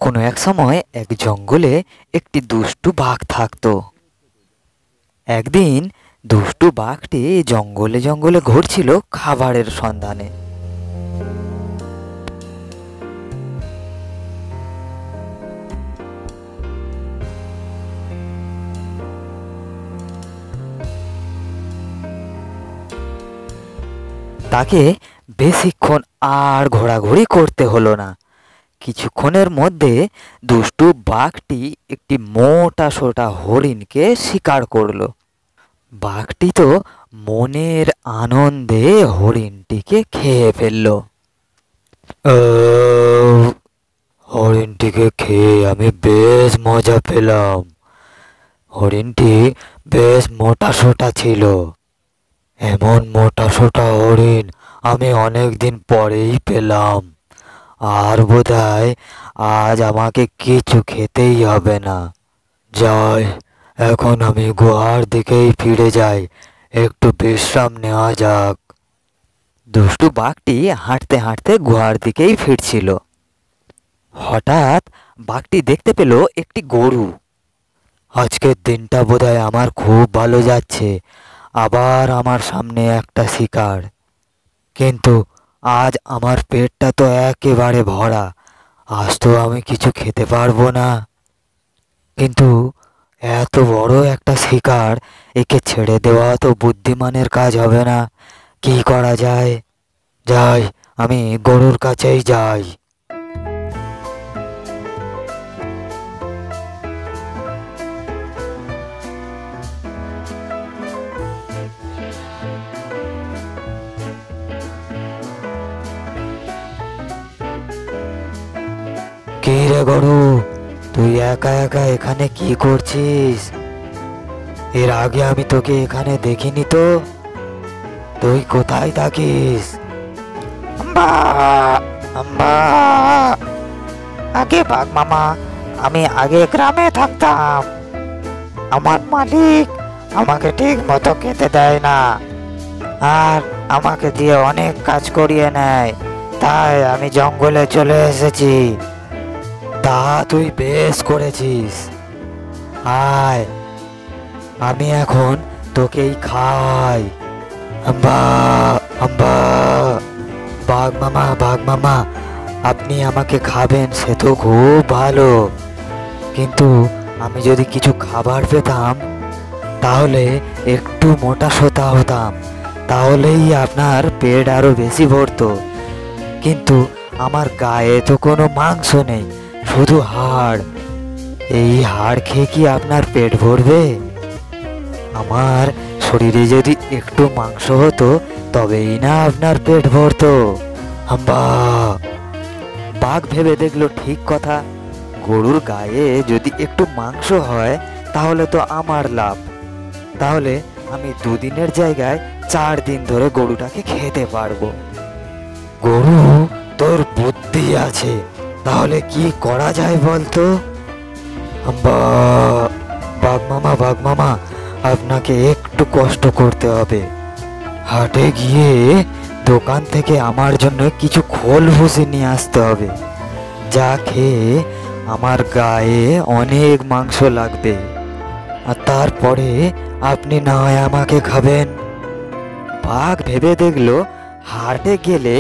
কোনো এক সময় এক জঙ্গলে একটি দুষ্টু বাঘ থাকতো। একদিন দুষ্টু বাঘটি জঙ্গলে জঙ্গলে ঘুরছিল খাবারের সন্ধানে। তাকে বেশিক্ষণ আর ঘোরাঘুরি করতে হলো না। কিছুক্ষণের মধ্যে দুষ্টু বাঘটি একটি মোটা সোটা হরিণকে শিকার করলো। বাঘটি তো মনের আনন্দে হরিণটিকে খেয়ে ফেললো। হরিণটিকে খেয়ে আমি বেশ মজা পেলাম। হরিণটি বেশ মোটা সোটা ছিল। এমন মোটা সোটা হরিণ আমি অনেক দিন পরেই পেলাম। আর বোধহয় আজ আমাকে কিছু খেতেই হবে না। যাই, এখন আমি গুহার দিকেই ফিরে যাই, একটু বিশ্রাম নেওয়া যাক। দুষ্টু বাঘটি হাঁটতে হাঁটতে গুহার দিকেই ফিরছিল। হঠাৎ বাঘটি দেখতে পেল একটি গরু। আজকের দিনটা বোধহয় আমার খুব ভালো যাচ্ছে। আবার আমার সামনে একটা শিকার। কিন্তু আজ আমার পেটটা তো একেবারে ভরা। আজ তো আমি কিছু খেতে পারবো না। কিন্তু এত বড় একটা শিকার, একে ছেড়ে দেওয়া তো বুদ্ধিমানের কাজ হবে না। কি করা যায়? যাই, আমি গরুর কাছেই যাই। কি রে গরু, তুই একা একা এখানে কি করছিস? এর আগে আমি তোকে এখানে দেখিনি তো। তুই কোথায় থাকিস? আম্বা আম্বা আগে বাঘ মামা, আমি আগে গ্রামে থাকতাম। আমার মালিক আমাকে ঠিক মতো খেতে দেয় না, আর আমাকে দিয়ে অনেক কাজ করিয়ে নেয়। তাই আমি জঙ্গলে চলে এসেছি। তা তুই বেশ করেছিস। আয়, আমি এখন তোকেই খাই। আম্বা আম্বা। বাঘ মামা, আপনি আমাকে খাবেন সে তো খুব ভালো, কিন্তু আমি যদি কিছু খাবার পেতাম তাহলে একটু মোটা সোটা হতাম, তাহলেই আপনার পেট আরো বেশি ভরতো। কিন্তু আমার গায়ে তো কোনো মাংস নেই, শুধু হাড়। এই হাড় খেয়ে কি আপনার পেট ভরবে? আমার শরীরে যদি একটু মাংস হতো তবেই না আপনার পেট ভরতো। আম্বা। বাঘ ভেবে দেখলো ঠিক কথা, গরুর গায়ে যদি একটু মাংস হয় তাহলে তো আমার লাভ। তাহলে আমি দুদিনের জায়গায় 4 দিন ধরে গরুটাকে খেতে পারবো। গরু, তোর বুদ্ধি আছে, তাহলে কি করা যায় বলতো? আম্বা। বাঘ মামা, আপনাকে একটু কষ্ট করতে হবে। হাটে গিয়ে দোকান থেকে আমার জন্য কিছু খোল ভুসি নিয়ে আসতে হবে, যা খেয়ে আমার গায়ে অনেক মাংস লাগবে। আর তারপরে আপনি না হয় আমাকে খাবেন। বাঘ ভেবে দেখলো হাটে গেলে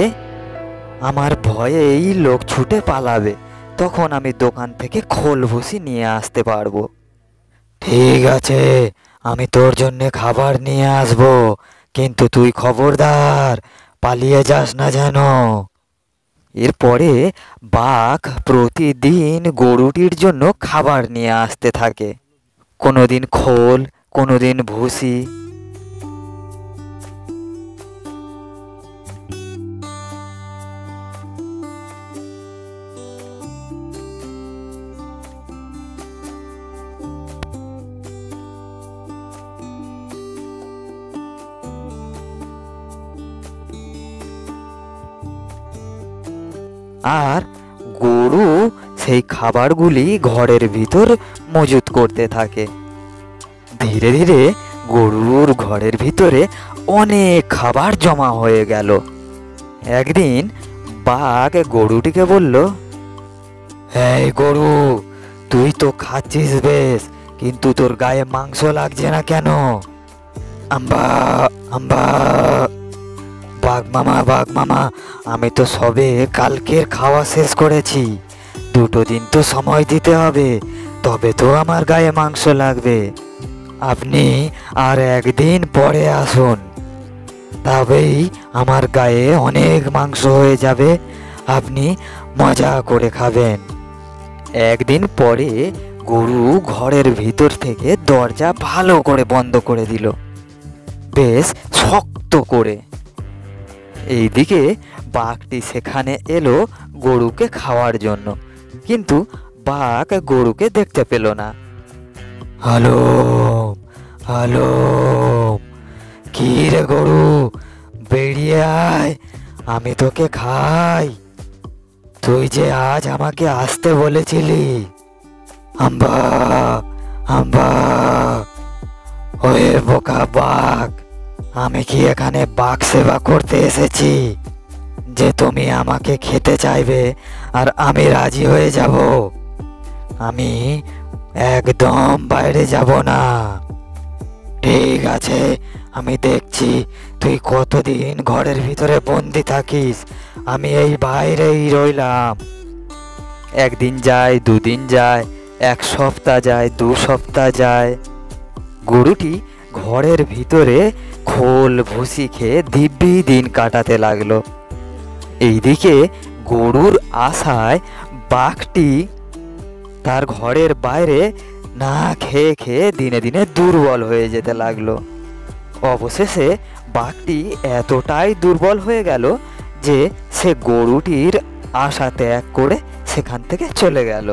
আমার ভয়েই লোক ছুটে পালাবে, তখন আমি দোকান থেকে খোল ভুসি নিয়ে আসতে পারবো। ঠিক আছে, আমি তোর জন্য খাবার নিয়ে আসবো, কিন্তু তুই খবরদার পালিয়ে যাস না যেন। এরপরে বাঘ প্রতিদিন গরুটির জন্য খাবার নিয়ে আসতে থাকে। কোনোদিন খোল, কোনোদিন ভুসি। আর গরু সেই খাবারগুলি ঘরের ভিতর মজুত করতে থাকে। ধীরে ধীরে গরুর ঘরের ভিতরে অনেক খাবার জমা হয়ে গেল। একদিন বাঘ গরুটিকে বলল, এই গরু, তুই তো খাচ্ছিস বেশ, কিন্তু তোর গায়ে মাংস লাগছে না কেন? আম্বা, আম্বা। বাঘ মামা, আমি তো সবে কালকের খাওয়া শেষ করেছি। 2 দিন তো সময় দিতে হবে, তবে তো আমার গায়ে মাংস লাগবে। আপনি আর 1 দিন পরে আসুন, তবেই আমার গায়ে অনেক মাংস হয়ে যাবে, আপনি মজা করে খাবেন। 1 দিন পরে গরু ঘরের ভিতর থেকে দরজা ভালো করে বন্ধ করে দিল, বেশ শক্ত করে। এইদিকে বাঘটি সেখানে এলো গরুকে খাওয়ার জন্য, কিন্তু বাঘ গরুকে দেখতে পেল না। হ্যালো, হ্যালো, কি রে গরু, বেরিয়ে আয়, আমি তোকে খাই। তুই যে আজ আমাকে আসতে বলেছিলি। আম্বা, আম্বা। ওয়ে বোকা বাঘ, আমি কি এখানে বাঘ সেবা করতে এসেছি যে তুমি আমাকে খেতে চাইবে আর আমি রাজি হয়ে যাব? আমি একদম বাইরে যাব না। ঠিক আছে, আমি দেখছি তুই কতদিন ঘরের ভিতরে বন্দি থাকিস, আমি এই বাইরেই রইলাম। 1 দিন যায়, 2 দিন যায়, 1 সপ্তাহ যায়, 2 সপ্তাহ যায়। গরুটি ঘরের ভিতরে খোল ভুসি খেয়ে দিব্যি দিন কাটাতে লাগলো। এইদিকে গরুর আশায় বাঘটি তার ঘরের বাইরে না খেয়ে খেয়ে দিনে দিনে দুর্বল হয়ে যেতে লাগলো। অবশেষে বাঘটি এতটাই দুর্বল হয়ে গেল যে সে গরুটির আশা ত্যাগ করে সেখান থেকে চলে গেল।